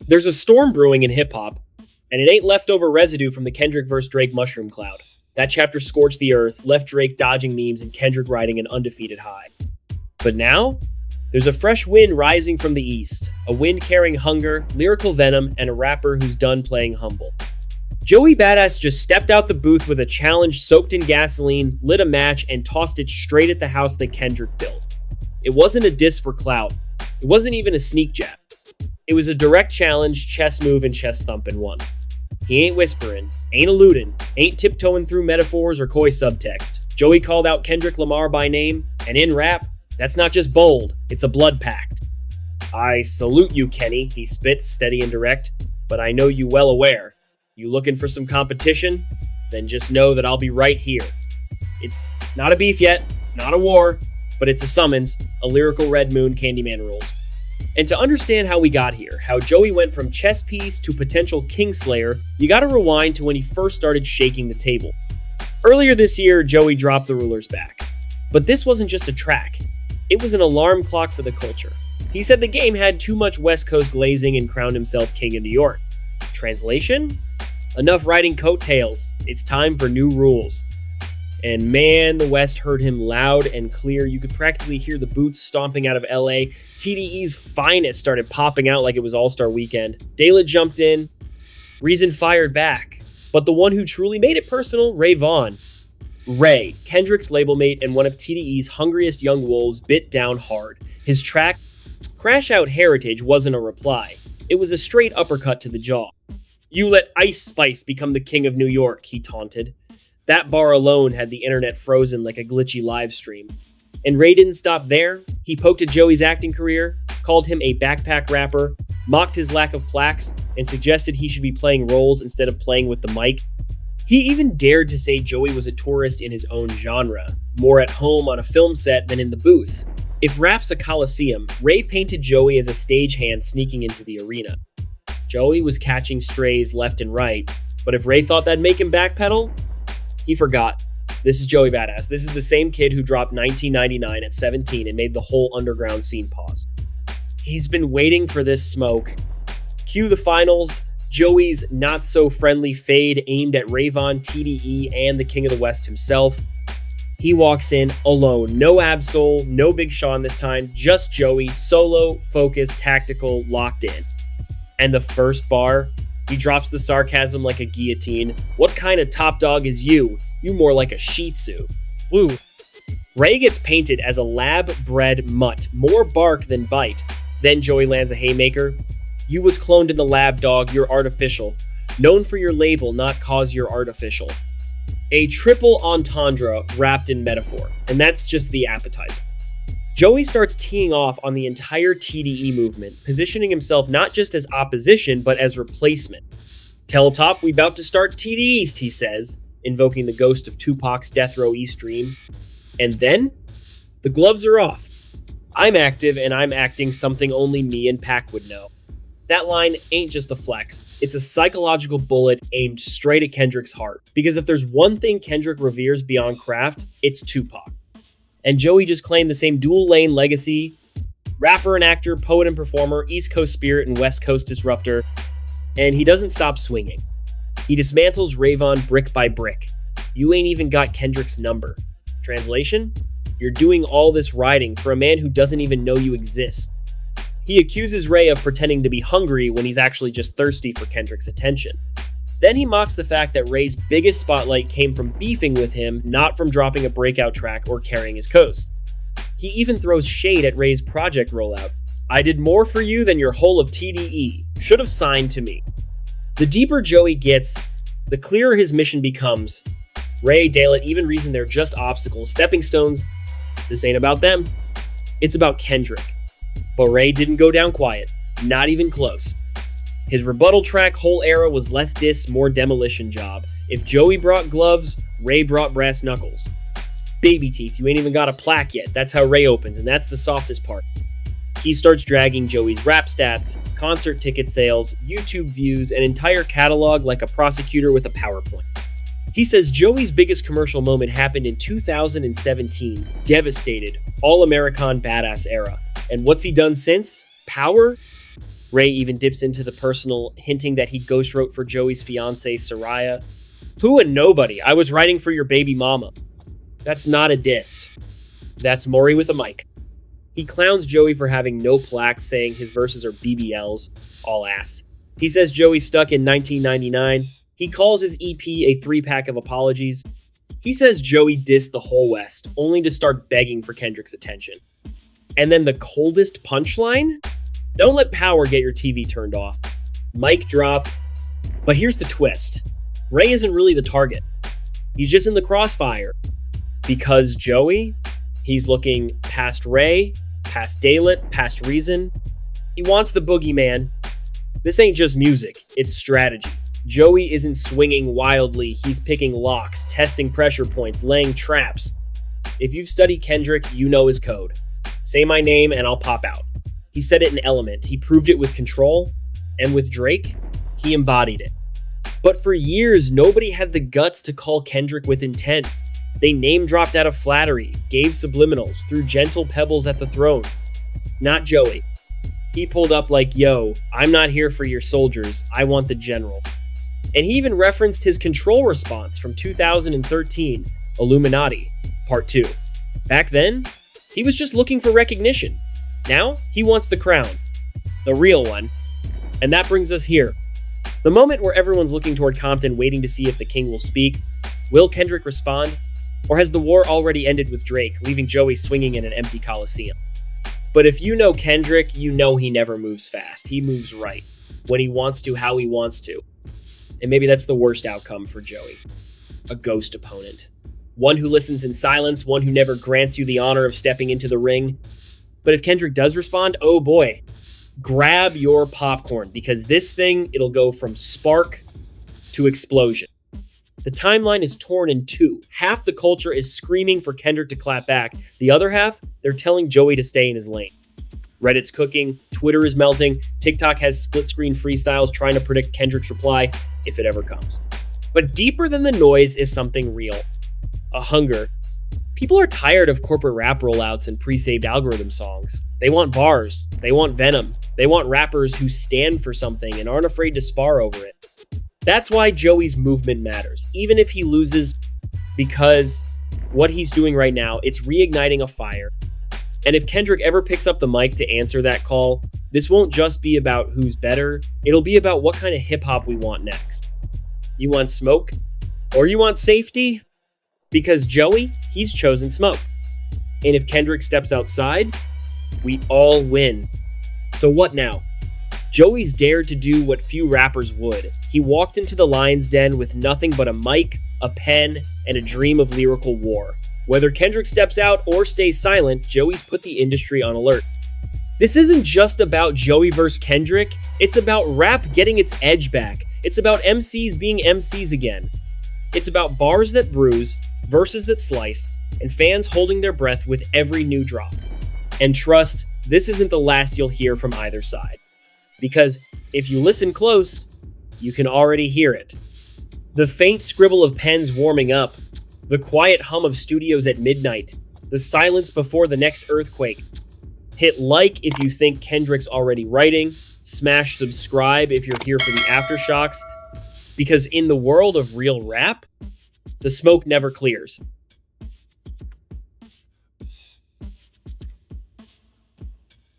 There's a storm brewing in hip-hop, and it ain't leftover residue from the Kendrick vs. Drake mushroom cloud. That chapter scorched the earth, left Drake dodging memes and Kendrick riding an undefeated high. But now, there's a fresh wind rising from the east, a wind carrying hunger, lyrical venom, and a rapper who's done playing humble. Joey Badass just stepped out the booth with a challenge soaked in gasoline, lit a match, and tossed it straight at the house that Kendrick built. It wasn't a diss for clout. It wasn't even a sneak jab. It was a direct challenge, chest move, and chest thump in one. He ain't whispering, ain't alluding, ain't tiptoeing through metaphors or coy subtext. Joey called out Kendrick Lamar by name, and in rap, that's not just bold, it's a blood pact. I salute you, Kenny, he spits, steady and direct, but I know you well aware. You looking for some competition? Then just know that I'll be right here. It's not a beef yet, not a war, but it's a summons, a lyrical red moon Candyman rules. And to understand how we got here, how Joey went from chess piece to potential Kingslayer, you gotta rewind to when he first started shaking the table. Earlier this year, Joey dropped the rulers back. But this wasn't just a track. It was an alarm clock for the culture. He said the game had too much West Coast glazing and crowned himself king of New York. Translation? Enough riding coattails. It's time for new rules. And man, the West heard him loud and clear. You could practically hear the boots stomping out of LA. TDE's finest started popping out like it was All-Star Weekend. Daylyt jumped in. Reason fired back. But the one who truly made it personal, Vaughn. Ray, Kendrick's label mate and one of TDE's hungriest young wolves, bit down hard. His track, Crash Out Heritage, wasn't a reply. It was a straight uppercut to the jaw. You let Ice Spice become the king of New York, he taunted. That bar alone had the internet frozen like a glitchy live stream. And Ray didn't stop there. He poked at Joey's acting career, called him a backpack rapper, mocked his lack of plaques, and suggested he should be playing roles instead of playing with the mic. He even dared to say Joey was a tourist in his own genre, more at home on a film set than in the booth. If rap's a coliseum, Ray painted Joey as a stagehand sneaking into the arena. Joey was catching strays left and right, but if Ray thought that'd make him backpedal, he forgot. This is Joey Badass. This is the same kid who dropped 1999 at 17 and made the whole underground scene pause. He's been waiting for this smoke. Cue the finals, Joey's not-so-friendly fade aimed at Vaughn, TDE, and the King of the West himself. He walks in alone. No Absol, no Big Sean this time, just Joey, solo, focused, tactical, locked in. And the first bar, he drops the sarcasm like a guillotine. What kind of top dog is you? You more like a Shih Tzu. Woo. Ray gets painted as a lab-bred mutt, more bark than bite. Then Joey lands a haymaker. You was cloned in the lab, dog, you're artificial. Known for your label, not cause you're artificial. A triple entendre wrapped in metaphor, and that's just the appetizer. Joey starts teeing off on the entire TDE movement, positioning himself not just as opposition, but as replacement. Tell Top we about to start TDE East, he says, invoking the ghost of Tupac's Death Row East dream. And then, the gloves are off. I'm active and I'm acting something only me and Pac would know. That line ain't just a flex. It's a psychological bullet aimed straight at Kendrick's heart. Because if there's one thing Kendrick reveres beyond craft, it's Tupac. And Joey just claimed the same dual-lane legacy. Rapper and actor, poet and performer, East Coast spirit and West Coast disruptor. And he doesn't stop swinging. He dismantles Vaughn brick by brick. You ain't even got Kendrick's number. Translation? You're doing all this writing for a man who doesn't even know you exist. He accuses Ray of pretending to be hungry when he's actually just thirsty for Kendrick's attention. Then he mocks the fact that Ray's biggest spotlight came from beefing with him, not from dropping a breakout track or carrying his coast. He even throws shade at Ray's project rollout. I did more for you than your whole of TDE. Should have signed to me. The deeper Joey gets, the clearer his mission becomes. Ray, Daylyt even reason they're just obstacles, stepping stones. This ain't about them. It's about Kendrick. But Ray didn't go down quiet. Not even close. His rebuttal track whole era was less diss, more demolition job. If Joey brought gloves, Ray brought brass knuckles. Baby teeth, you ain't even got a plaque yet. That's how Ray opens, and that's the softest part. He starts dragging Joey's rap stats, concert ticket sales, YouTube views, an entire catalog like a prosecutor with a PowerPoint. He says Joey's biggest commercial moment happened in 2017, devastated, all-American badass era. And what's he done since? Power? Ray even dips into the personal, hinting that he ghost wrote for Joey's fiancée, Soraya. Who and nobody. I was writing for your baby mama. That's not a diss. That's Maury with a mic. He clowns Joey for having no plaques, saying his verses are BBLs, all ass. He says Joey's stuck in 1999. He calls his EP a 3-pack of apologies. He says Joey dissed the whole West, only to start begging for Kendrick's attention. And then the coldest punchline? Don't let power get your TV turned off. Mic drop. But here's the twist. Ray isn't really the target. He's just in the crossfire. Because Joey, he's looking past Ray, past Daylyt, past reason. He wants the boogeyman. This ain't just music, it's strategy. Joey isn't swinging wildly, he's picking locks, testing pressure points, laying traps. If you've studied Kendrick, you know his code. Say my name and I'll pop out. He said it in Element, he proved it with Control, and with Drake, he embodied it. But for years, nobody had the guts to call Kendrick with intent. They name-dropped out of flattery, gave subliminals, threw gentle pebbles at the throne. Not Joey. He pulled up like, yo, I'm not here for your soldiers, I want the general. And he even referenced his Control response from 2013, Illuminati, Part 2. Back then, he was just looking for recognition. Now, he wants the crown. The real one. And that brings us here. The moment where everyone's looking toward Compton waiting to see if the king will speak. Will Kendrick respond? Or has the war already ended with Drake, leaving Joey swinging in an empty coliseum? But if you know Kendrick, you know he never moves fast. He moves right. When he wants to, how he wants to. And maybe that's the worst outcome for Joey. A ghost opponent. One who listens in silence, one who never grants you the honor of stepping into the ring. But if Kendrick does respond, oh boy, grab your popcorn, because this thing, it'll go from spark to explosion. The timeline is torn in two. Half the culture is screaming for Kendrick to clap back. The other half, they're telling Joey to stay in his lane. Reddit's cooking, Twitter is melting, TikTok has split-screen freestyles trying to predict Kendrick's reply, if it ever comes. But deeper than the noise is something real. A hunger. People are tired of corporate rap rollouts and pre-saved algorithm songs. They want bars. They want venom. They want rappers who stand for something and aren't afraid to spar over it. That's why Joey's movement matters, even if he loses, because what he's doing right now, it's reigniting a fire. And if Kendrick ever picks up the mic to answer that call, this won't just be about who's better, it'll be about what kind of hip-hop we want next. You want smoke? Or you want safety? Because Joey, he's chosen smoke. And if Kendrick steps outside, we all win. So what now? Joey's dared to do what few rappers would. He walked into the lion's den with nothing but a mic, a pen, and a dream of lyrical war. Whether Kendrick steps out or stays silent, Joey's put the industry on alert. This isn't just about Joey versus Kendrick, it's about rap getting its edge back. It's about MCs being MCs again. It's about bars that bruise, verses that slice, and fans holding their breath with every new drop. And trust, this isn't the last you'll hear from either side. Because if you listen close, you can already hear it. The faint scribble of pens warming up, the quiet hum of studios at midnight, the silence before the next earthquake. Hit like if you think Kendrick's already writing, smash subscribe if you're here for the aftershocks, because in the world of real rap, the smoke never clears.